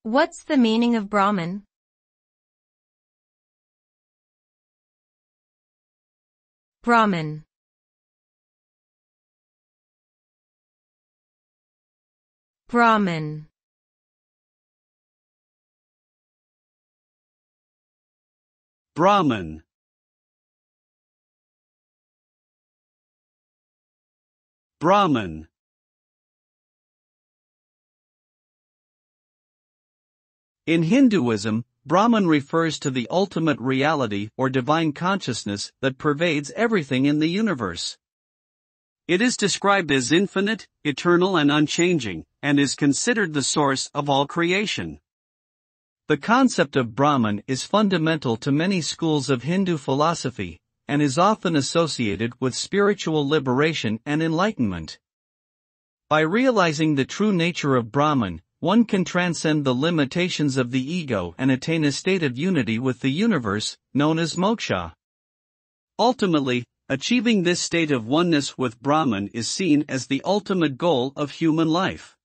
What's the meaning of Brahman? Brahman. Brahman. Brahman. Brahman. In Hinduism, Brahman refers to the ultimate reality or divine consciousness that pervades everything in the universe. It is described as infinite, eternal and unchanging, and is considered the source of all creation. The concept of Brahman is fundamental to many schools of Hindu philosophy, and is often associated with spiritual liberation and enlightenment. By realizing the true nature of Brahman, one can transcend the limitations of the ego and attain a state of unity with the universe, known as moksha. Ultimately, achieving this state of oneness with Brahman is seen as the ultimate goal of human life.